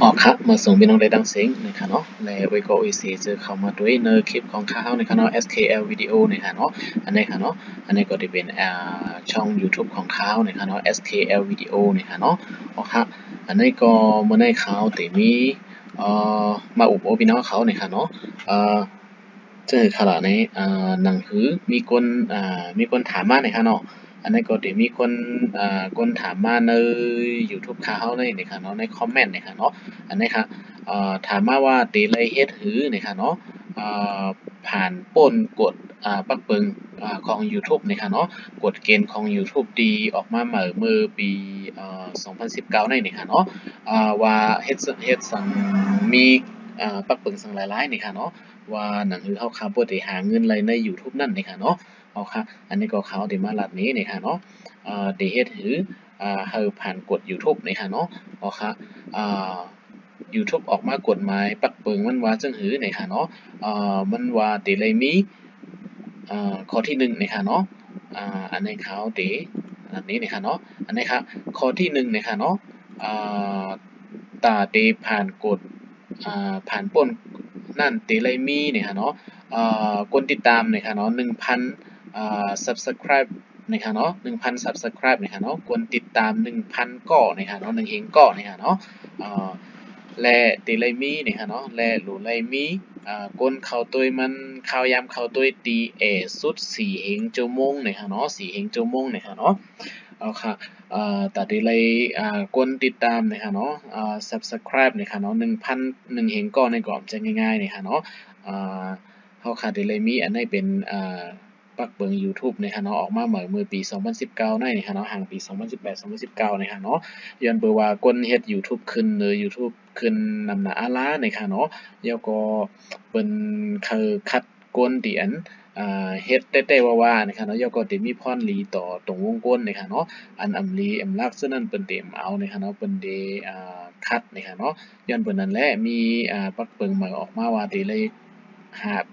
ออกครับมาส่งพี่น้องได้ดังเสียงนะครับเนาะและไว้ก็อีซีจะเข้ามาด้วยในคลิปของข้าวนะครับเนาะ SKL วิดีโอนะครับเนาะอันนี้ครับเนาะอันนี้ก็จะเป็นช่อง YouTube ของข้าวนะครับเนาะ SKL วิดีโอนะครับเนาะออกครับอันนี้ก็เมื่อในข้าวแต่มีมาอุปพี่น้องเขานะครับเนาะเจอขนาดนี้หนังหือมีคนถามมานะครับเนาะอันนี้ก็เดี๋ยวมีคนถามมาใน YouTube เขาเลยนะครับเนาะในคอมเมนต์นะครับเนาะอันนี้ครับถามมาว่าตีเลยเฮ็ดหือนะครับเนาะผ่านป่นกดปักเปิงของ YouTube นะครับเนาะกฎเกณฑ์ของ YouTube ดีออกมาเมื่อปี2019นี่นะครับเนาะว่าเฮ็ดสังมีปักเปิงสังหลายๆนี่ค่ะเนาะว่าหนังคือเขาบ่ได้หาเงินไรใน YouTube นั่นนี่ค่ะเนาะเอาค่ะอันนี้ก็เขาได้มาลัดนี้นี่ค่ะเนาะได้เฮ็ดหือเฮาผ่านกฎ YouTube นี่ค่ะเนาะเอาค่ะYouTube ออกมากฎหมายปักเปิงมันว่าจังหือนี่ค่ะเนาะมันว่าได้เลยมีข้อที่1นี่ค่ะเนาะอันนี้เขาได้อันนี้นี่ค่ะเนาะอันนี้ค่ะข้อที่1นี่ค่ะเนาะตาได้ผ่านกฎผ่านป่นนั่นตีเลยมีเนี่ยค่ะเนาะคนติดตามเนี่ยค่ะเนาะ1,000subscribe เนี่ยค่ะเนาะ1,000 subscribe เนี่ยค่ะเนาะคนติดตาม 1,000 ก่อเนี่ยค่ะเนาะ1เฮงก่อเนี่ยค่ะเนาะและตีเลยมีเนี่ยค่ะเนาะและหลูเลยมีคนเข้าตัวมันข่าวยามเข้าตัวตีสุด4เฮงชั่วโมงเนี่ยค่ะเนาะ4เฮงชั่วโมงเนี่ยค่ะเนาะเอาค่ะตัดเลยกดติดตามนะครับเนาะsubscribe นะครับเนาะ1,000 1เห็นก่อนในกรอบจะง่ายๆนะครับเนาะเขาขาดเลยมีอันนี้เป็นปักเบิง YouTube นะครับเนาะออกมาเมื่อปี2019นั่นนะครับเนาะห่างปี2018 2019นะครับเนาะย้อนเปิดว่าคนเฮ็ด YouTube ขึ้นหรือ YouTube ขึ้นนำหน้าอาลานะครับเนาะแล้วก็เปิ้นคือคัดคนที่อันเฮ็ดแต่ว่านะครับเนาะแล้วก็ที่มีพรลีต่อตรงวงกลนะครับเนาะอันอำลีอำลักษณ์นั้นเปิ้นเต็มเอานะครับเนาะเปิ้นได้คัดนะครับเนาะย้อนเปิ้นนั่นแหละมีปักเปิงมาออกมาว่าได้เลย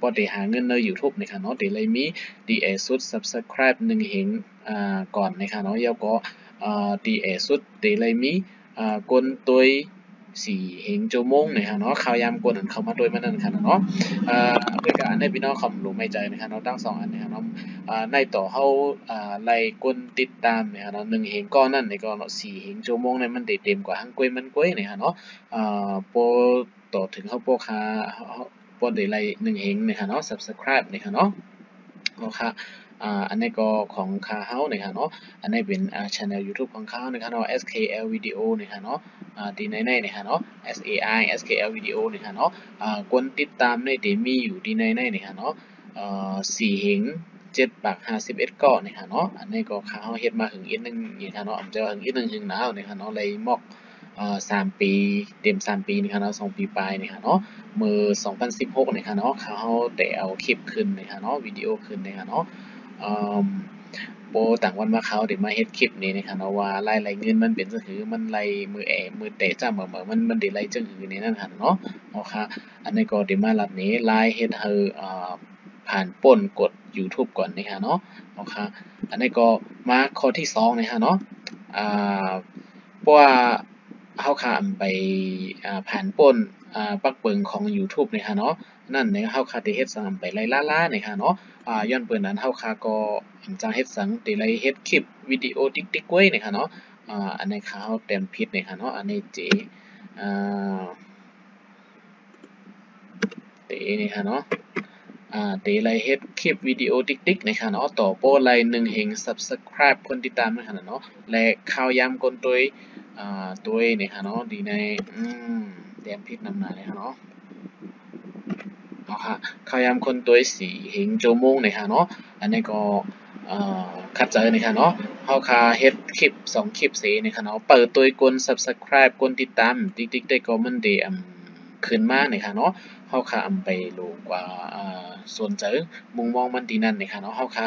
บ่ได้หาเงินใน YouTube นะครับเนาะได้เลยมีดีสุด Subscribe 1เห็นก่อนนะครับเนาะแล้วก็ดีสุดได้เลยมีคนตัวย4เห็นชั่วโมงนะครับเนาะข่าวยามกวนเข้ามาด้วยมันนั่นครับเนาะด้วยการให้พี่น้องคำรู้ไม่ใจนะครับเนาะทั้ง2อันนะครับเนาะในต่อเฮาไล่กดติดตามนะครับเนาะ1เห็นก่อนนั้นนี่ก็เนาะ4เห็นชั่วโมงนั้นมันได้เต็มกว่าหั้งก้วยมันก้วยนะครับเนาะบ่ต่อถึงเฮาบ่ค่าบ่ได้ไล่1เห็นนะครับเนาะ Subscribe นะครับเนาะก็ค่ะอันนี้ก็ของค่าเฮานะครับเนาะอันนี้เป็นchannel YouTube ของเขานะครับเนาะ SKL Video นะครับเนาะที่ในนะครับเนาะ SAI SKL Video นะครับเนาะคนติดตามในที่มีอยู่ที่ในนะครับเนาะ4เห็น7 บาท 51ก้อนะครับเนาะอันนี้ก็ค่าเฮาเฮ็ดมาถึงอีกนึงนะครับเนาะจะว่าถึงอีกนึงถึงหนาวนะครับเนาะเลยมอก3ปีเต็ม3ปีนะครับเนาะ2ปีปลายนะครับเนาะมือ2016นะครับเนาะเขาได้เอาคลิปขึ้นนะครับเนาะวิดีโอขึ้นนะครับเนาะโบต่างวันมาเขาได้มาเฮ็ดคลิปนี้นะครับเนาะว่ารายเงินมันเป็นจังหือมันรายมือเตะจ้าเหมือนมันได้รายจังหือนี่นั่นครับเนาะค่ะอันนี้ก็ได้มารัดนี้รายเฮ็ดให้ผ่านป่นกด YouTube ก่อนนะครับเนาะค่ะอันนี้ก็มาข้อที่2นะครับเนาะเพราะว่าเฮาข้ามไปผ่านป่นปักเปิงของ YouTube นะครับเนาะนั่นเนี่ยเฮาคาได้เฮ็ดสังไปไล่ล่าๆนะครับเนาะย้อนเปิ่นนั้นเฮาคาก็จังเฮ็ดสังได้ไล่เฮ็ดคลิปวิดีโอติ๊กๆไว้นะครับเนาะอันนี้เขาเต็มผิดนะครับเนาะอันนี้เจอ่าเตนี่ค่ะเนาะเตไลเฮ็ดคลิปวิดีโอติ๊กๆนะครับเนาะต่อโปรไลน์1เฮง Subscribe คนติดตามนะครับเนาะและข่าวยามกลตัวนี่ค่ะเนาะดีในเตรียมผิดนำหน้าเลยค่ะเนาะค่ะข่าวยามคนตัว4เฮงชั่วโมงนี่ค่ะเนาะอันนี้ก็คัดเจอนี่ค่ะเนาะเฮาค่าเฮ็ดคลิป2คลิปเสนี่ค่ะเนาะเปิดตัวกล Subscribe กลติดตามติ๊กๆได้ก็มันได้ขึ้นมานี่ค่ะเนาะเฮาค่าไปรู้ว่าสนใจมุมมองมันที่นั่นนี่ค่ะเนาะเฮาค่า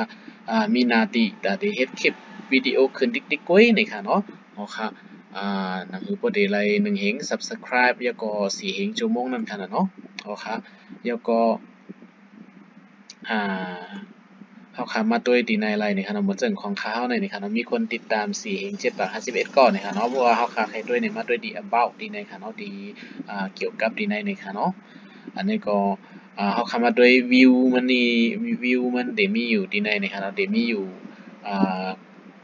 มีหน้าที่ที่เฮ็ดคลิปวิดีโอขึ้นติ๊กๆไว้นี่ค่ะเนาะเฮาค่ะนั่นคือบ่ได้ไล่1เฮง Subscribe แล้วก็4เฮงชั่วโมงนั่นค่ะเนาะเฮาค่ะแล้วก็ เขาขามาด้วยดีในไรนะครับเนาะหมดเรื่องของเขาในนะครับเนาะมีคนติดตาม4,751 ก้อนนะครับเนาะเพราะว่าเขาขาใครด้วยในมาด้วยดี about ดีในค่ะเนาะดีเกี่ยวกับดีในค่ะเนาะอันนี้ก็เขาขามาด้วยวิวมันนี่วิวมันเดมีอยู่ดีในนะครับเนาะเดมีอยู่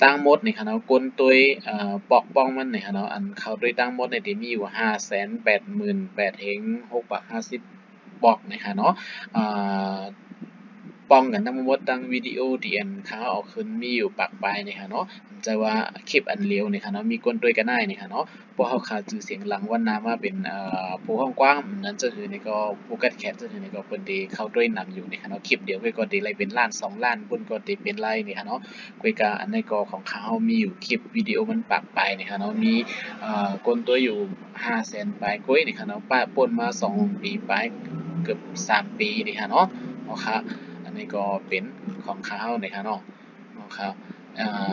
ตั้งหมดนะครับเนาะก้นตัวปอกป้องมันนะครับเนาะอันเขาด้วยตั้งหมดในเดมีอยู่588,650บอกนะครับเนาะป้องกันทั้งหมดตั้งวิดีโอที่อันเขาเอาขึ้นมีอยู่ปากปลายนะครับเนาะจะว่าคลิปอันเลี้ยวนะครับเนาะมีก้นด้วยกันได้นะครับเนาะพวกเขาขาดชื่อเสียงหลังวันนามาเป็นผู้ห้องกว้างนั้นจะคือในก็ผู้กัดแคปจะคือในก็คนดีเข้าด้วยนำอยู่นะครับเนาะคลิปเดียวก็ดีเลยเป็นล้าน2 ล้านบนก็ดีเป็นไล่นี่ครับเนาะคุยกันอันในก็ของเขามีอยู่คลิปวิดีโอมันปากปลายนะครับเนาะมีก้นตัวอยู่500,000ปลายก้อยนี่ครับเนาะป้าปนมา2 ปีปลายเกือบ3 ปีนี่ครับเนาะครับอันนี้ก็เป็นของเขานะครับเนาะครับ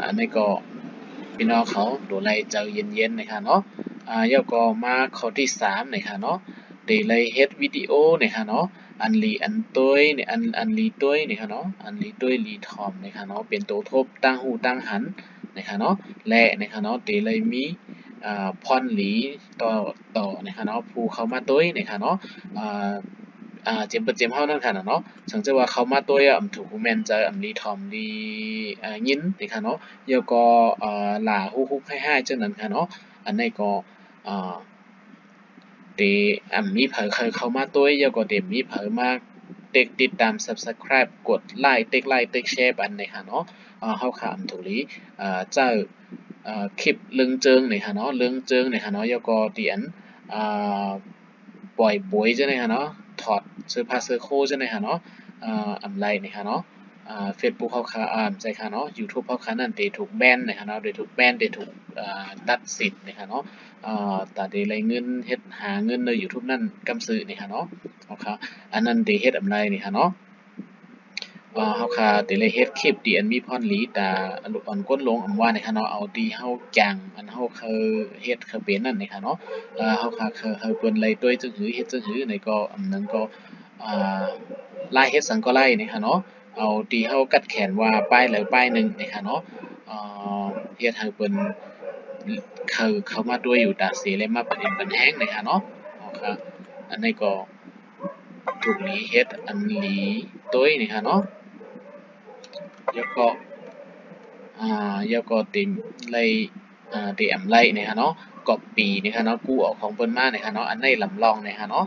อันนี้ก็พี่น้องเขาดูไลเจอเย็นๆนะครับเนาะแล้วก็มาข้อที่3นะครับเนาะได้ไลเฮ็ดวิดีโอนะครับเนาะอันลีอันต้วยเนี่ยอันลีต้วยนะครับเนาะอันลีต้วยลีทอมนะครับเนาะเป็นตัวทบตั้งหูตั้งหันนะครับเนาะและนะครับเนาะได้ไลมีพรหลีต่อนะครับเนาะผู้เข้ามาต้วยนะครับเนาะเจมเปิดเจมเฮานั่นค่ะเนาะสังเกตว่าเขามาตัวถูกแมนจะลีทอมลียินนะคะเนาะแล้วก็หล่าฮุกให้จังนั้นค่ะเนาะอันนี้ก็เดมีเผยเคยเข้ามาตัวแล้วก็เดมีเผยมาติดตาม subscribe กดไลค์ติ๊กแชร์บันนะคะเนาะเฮาค่ะถูกลีเจ้าคลิปเรื่องเจิงนะคะเนาะเรื่องเจิงนะคะเนาะแล้วก็เตียนปล่อยบวยจังนะคะเนาะถอดเสื้อผ้าเสื้อโค้จังนะคะเนาะอำไรนะคะเนาะFacebook เขาค่ะใจค่ะเนาะ YouTube เขาค่ะนั่นได้ถูกแบนนะคะเนาะได้ถูกแบนได้ถูกตัดสิทธิ์นะคะเนาะแต่ได้ไรเงินเฮ็ดหาเงินใน YouTube นั่นกำซื้อนะคะเนาะค่ะอันนั้นได้เฮ็ดอำไรนะคะเนาะเฮาค่ะได้เลยเฮ็ดคลิปที่อันมีพรหลีตาอันก้นลงอำว่านะคะเนาะเอาที่เฮาจังอันเฮาเคยเฮ็ดเคยเป็นนั่นนะคะเนาะเฮาค่ะเคยเปิ้นเลยด้วยจึงหือเฮ็ดจึงหือในก็อันนั้นก็ลายเฮ็ดสังก็ไล่นะคะเนาะเอาที่เฮากัดแขนว่าป้ายแล้วป้ายหนึ่งนะคะเนาะเฮ็ดให้เปิ้นเข้ามาด้วยอยู่ตาเสียเลยมาเป็นปันแห้งนะคะเนาะค่ะอันนี้ก็ถูกหลีเฮ็ดอันหลีต้วยนะคะเนาะแล้วก็ติมไล่ติอำไล่นะคะเนาะก๊อบปี้นะคะเนาะกู้เอาของเพิ่นมานะคะเนาะอันไหนลำลองนะคะเนาะ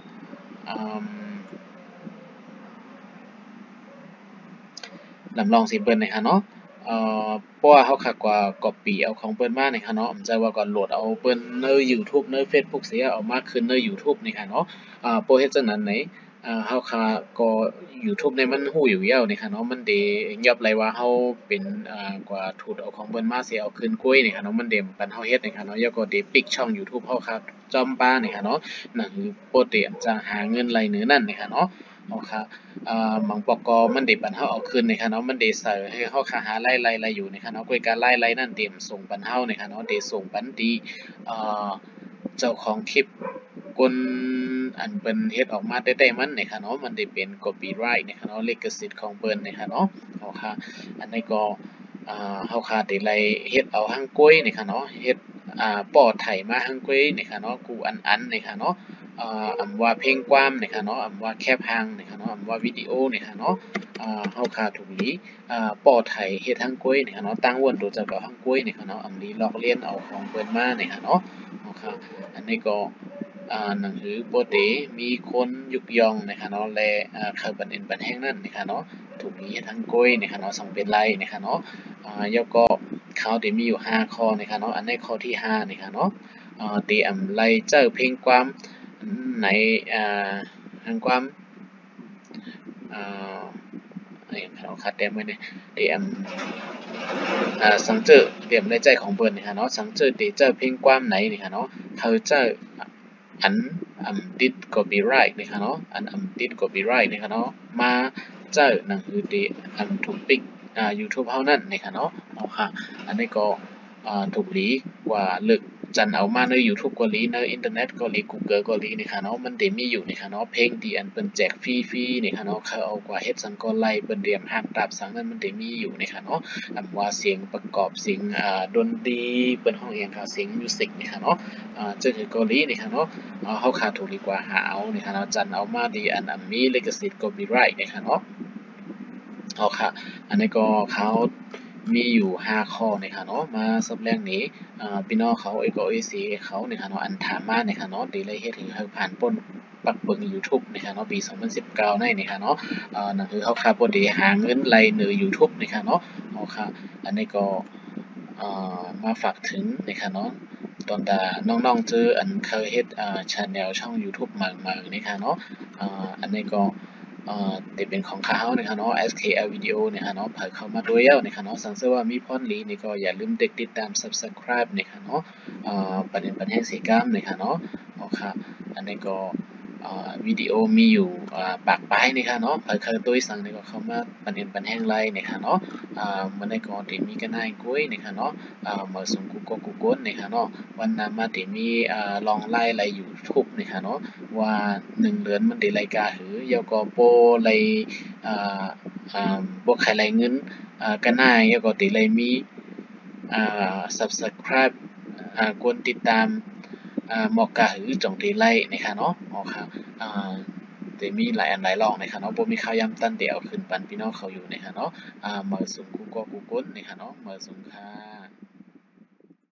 ลำลองสิเพิ่นนะคะเนาะเพราะว่าเขาคักกว่าก๊อบปี้เอาของเพิ่นมานะคะเนาะใจว่าก่อนโหลดเอาเพิ่นใน YouTube ใน Facebook เสียเอามาขึ้นใน YouTube นี่ค่ะเนาะโปรเฮ็ดจังนั้นไหนเขาค่ะก็ YouTube เนี่ยมันฮู้อยู่แล้วนี่ค่ะเนาะมันได้ยอมรับว่าเราเป็นกว่าทูตเอาของเพิ่นมาสิเอาคืนกุยนี่ค่ะเนาะมันได้ปันเฮาเฮ็ดนี่ค่ะเนาะแล้วก็ได้ปิกช่อง YouTube เฮาค่ะจอมป้านี่ค่ะเนาะนั่นคือโปรเตรียมจะหาเงินไหลเหนือนั่นนี่ค่ะเนาะค่ะบางปกมันได้ปันเฮาเอาคืนนี่ค่ะเนาะมันได้ใส่ให้เฮาค่ะหาไล่อยู่นี่ค่ะเนาะกุยการไล่นั่นเตรียมส่งปันเฮานี่ค่ะเนาะได้ส่งปันที่เจ้าของคลิปคนอันเปิ้นเฮ็ดออกมาแต่มันนี่ค่ะเนาะมันได้เป็น copyright นี่ค่ะเนาะลิขสิทธิ์ของเปิ้นนี่ค่ะเนาะค่ะอันนี้ก็เฮาค่ะได้ไล่เฮ็ดเอาหังก้วยนี่ค่ะเนาะเฮ็ดป้อไถมาหังก้วยนี่ค่ะเนาะกูอันนี่ค่ะเนาะอำว่าเพลงกว้ามนี่ค่ะเนาะอำว่าแคบหังนี่ค่ะเนาะอำว่าวิดีโอนี่ค่ะเนาะเฮาค่ะถูกลีป้อไถเฮ็ดหังก้วยนี่ค่ะเนาะตั้งวนตัวเจ้าก็หังก้วยนี่ค่ะเนาะอำลีลอกเลียนเอาของเปิ้นมานี่ค่ะเนาะค่ะอันนี้ก็หนังสือโปเตมีคนยุกยองนะคะเนาะและเคยบันเอ็นบันแห้งนั่นนะคะเนาะถูกนี้ทั้งก้อยนะคะเนาะส่งเป็นไล่นะคะเนาะแล้วก็เขาเดี๋ยวมีอยู่5 ข้อนะคะเนาะอันในข้อที่5นะคะเนาะเตรียมไล่เจอเพลงความในทางความเขาคัดเต็มไว้เนี่ยเตรียมสังเจอเตรียมในใจของเปิ้นนะคะเนาะสังเจอเตเจอเพลงความไหนนะคะเนาะเขาเจออันติด copyright นะคะเนาะอันติด copyright นะคะเนาะมาเจอหนังสือที่ถูกปิกYouTube เฮานั่นนะคะเนาะค่ะอันนี้ก็ถูกหลีกว่าลึก จันเอามาใน YouTube เกาหลีในอินเทอร์เน็ตเกาหลี Google เกาหลีนะคะเนาะมันได้มีอยู่นะคะเนาะเพลงที่อันเปิ้นแจกฟรีๆนะคะเนาะเขาเอากว่าเฮ็ดสังก็ไล่เปิ้นเตรียมฮักตราบสังนั้นมันได้มีอยู่นะคะเนาะว่าเสียงประกอบเสียงดนตรีเปิ้นฮ้องอิหยังค่ะเสียงมิวสิกนะคะเนาะจึงคือเกาหลีนะคะเนาะเฮาค่าถูกดีกว่าหาเอานะคะเนาะจันเอามาดีอันมีลิขสิทธิ์ copyright นะคะเนาะเอาค่ะอันนี้ก็เขามีอยู่5ข้อนะคะเนาะมาสับแรกนี้พี่น้องเขาเอก็เอซีเขานะคะเนาะอันถามมานะคะเนาะดีเลยเฮ็ดให้ผ่านพ้นปักเบิ่ง YouTube นะคะเนาะปี2019ได้นะคะเนาะนั่นคือเขาค่ะบ่ได้หาเงินไล่เหนือ YouTube นะคะเนาะเอาค่ะอันนี้ก็มาฝากถึงนะคะเนาะตอนดาน้องๆเจออันเคยเฮ็ดchannel ช่อง YouTube มากๆนะคะเนาะอันนี้ก็ที่เป็นของเขานะคะเนาะ SKL Video นะคะเนาะเผยเข้ามาด้วยแล้วนะคะเนาะสังเกตว่ามีพรลีนี่ก็อย่าลืมติดตาม Subscribe นะคะเนาะประเด็นปัญหาสีกรรมนะคะเนาะเอาค่ะอันนี้ก็วิดีโอมีอยู่ปากปลายนะคะเนาะเผยเข้าด้วยสั่งนี่ก็เข้ามาประเด็นปัญหาไรนะคะเนาะมันในก่อนที่มีกันได้กุ้ยนะคะเนาะเมื่อส่งกูโก้นะคะเนาะวันนั้นมาที่มีลองไล่ไรอยู่ทุบนะคะเนาะว่า1 เดือนมันได้รายการหือยก็โปรไรบวกไขไรเงินกันได้ยก็ติไรมีsubscribe กวนติดตามหมอกกะหือจงตีไล่นะคะเนาะอ๋อค่ะจะมีหลายอันหลายรองนะคะเนาะบ่มีข่าวย้ำตั้นเดี๋ยวขึ้นปันพี่น้องเขาอยู่นะคะเนาะมาส่งกูก็กูก้นนะคะเนาะมาส่งค่ะ